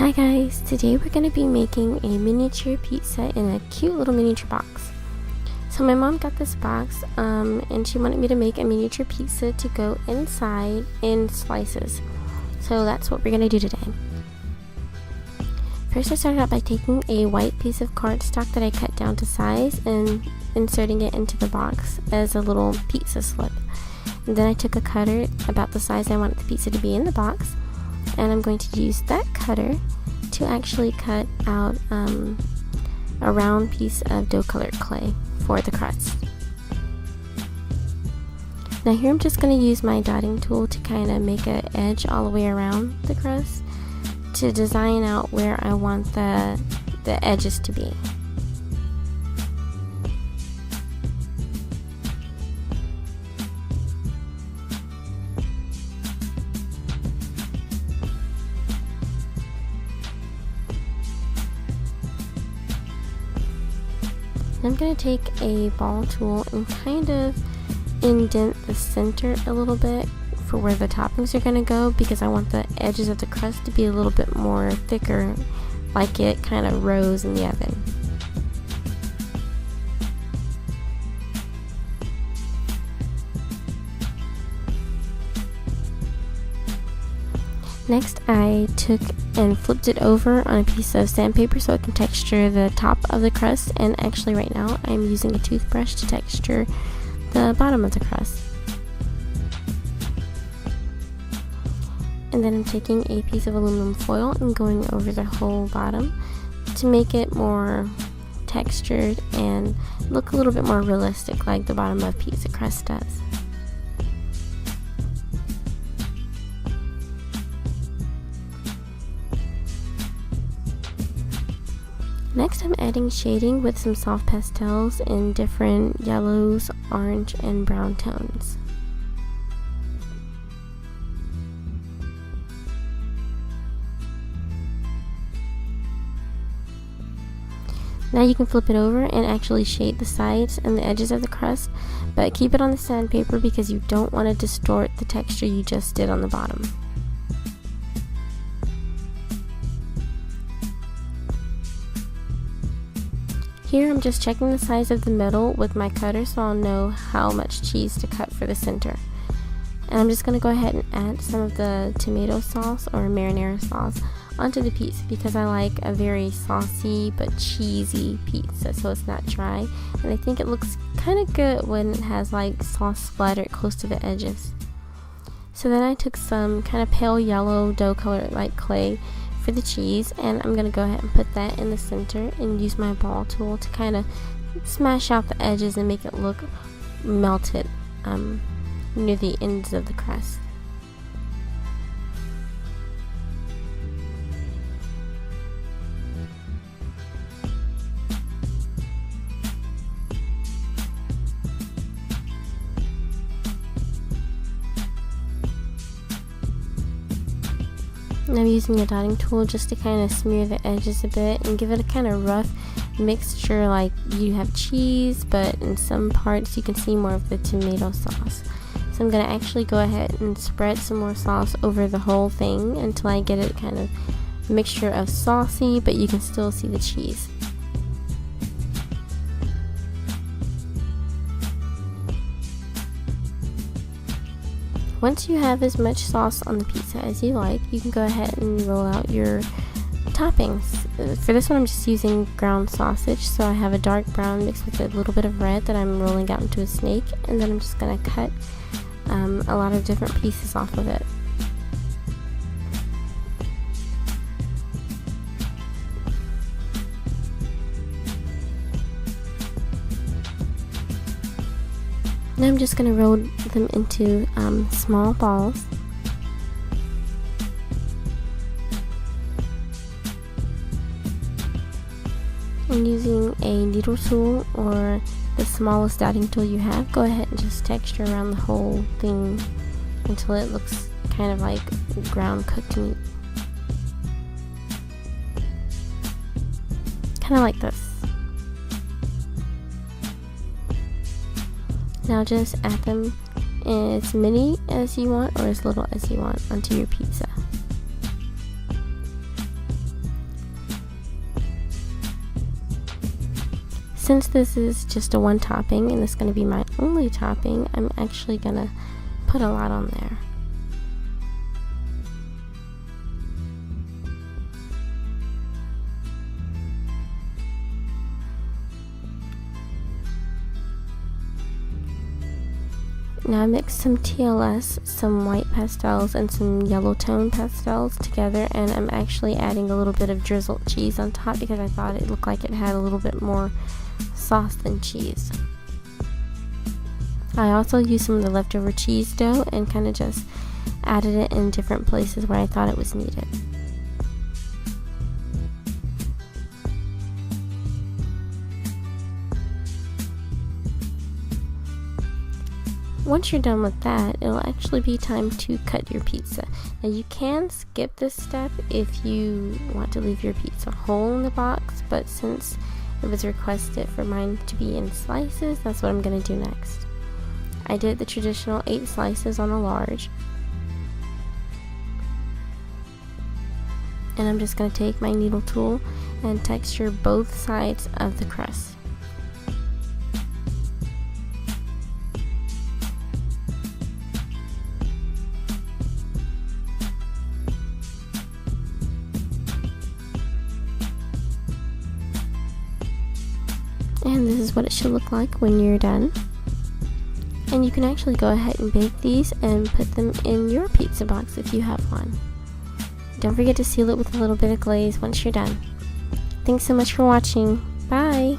Hi guys, today we're going to be making a miniature pizza in a cute little miniature box. So my mom got this box and she wanted me to make a miniature pizza to go inside in slices. So that's what we're going to do today. First I started out by taking a white piece of cardstock that I cut down to size and inserting it into the box as a little pizza slip. And then I took a cutter about the size I wanted the pizza to be in the box, and I'm going to use that cutter to actually cut out a round piece of dough colored clay for the crust. Now here I'm just going to use my dotting tool to kind of make an edge all the way around the crust to design out where I want the edges to be. I'm going to take a ball tool and kind of indent the center a little bit for where the toppings are going to go, because I want the edges of the crust to be a little bit more thicker, like it kind of rose in the oven. Next I took and flipped it over on a piece of sandpaper so it can texture the top of the crust, and actually right now I'm using a toothbrush to texture the bottom of the crust. And then I'm taking a piece of aluminum foil and going over the whole bottom to make it more textured and look a little bit more realistic like the bottom of pizza crust does. Next I'm adding shading with some soft pastels in different yellows, orange, and brown tones. Now you can flip it over and actually shade the sides and the edges of the crust, but keep it on the sandpaper because you don't want to distort the texture you just did on the bottom. Here I'm just checking the size of the middle with my cutter so I'll know how much cheese to cut for the center. And I'm just going to go ahead and add some of the tomato sauce or marinara sauce onto the pizza because I like a very saucy but cheesy pizza so it's not dry. And I think it looks kind of good when it has like sauce splattered close to the edges. So then I took some kind of pale yellow dough color like clay for the cheese, and I'm going to go ahead and put that in the center and use my ball tool to kind of smash out the edges and make it look melted near the ends of the crust. And I'm using a dotting tool just to kind of smear the edges a bit and give it a kind of rough mixture, like you have cheese but in some parts you can see more of the tomato sauce. So I'm going to actually go ahead and spread some more sauce over the whole thing until I get it kind of a mixture of saucy but you can still see the cheese. Once you have as much sauce on the pizza as you like, you can go ahead and roll out your toppings. For this one I'm just using ground sausage, so I have a dark brown mixed with a little bit of red that I'm rolling out into a snake, and then I'm just going to cut a lot of different pieces off of it. Now I'm just going to roll them into small balls. And using a needle tool or the smallest dotting tool you have, go ahead and just texture around the whole thing until it looks kind of like ground cooked meat. Kind of like this. Now just add them as many as you want or as little as you want onto your pizza. since this is just a one topping and this is going to be my only topping, I'm actually going to put a lot on there. Now I mixed some TLS, some white pastels, and some yellow tone pastels together, and I'm actually adding a little bit of drizzled cheese on top because I thought it looked like it had a little bit more sauce than cheese. I also used some of the leftover cheese dough and kind of just added it in different places where I thought it was needed. Once you're done with that, it'll actually be time to cut your pizza. Now you can skip this step if you want to leave your pizza whole in the box, but since it was requested for mine to be in slices, that's what I'm going to do next. I did the traditional 8 slices on a large. And I'm just going to take my needle tool and texture both sides of the crust. And this is what it should look like when you're done. And you can actually go ahead and bake these and put them in your pizza box if you have one. Don't forget to seal it with a little bit of glaze once you're done. Thanks so much for watching. Bye!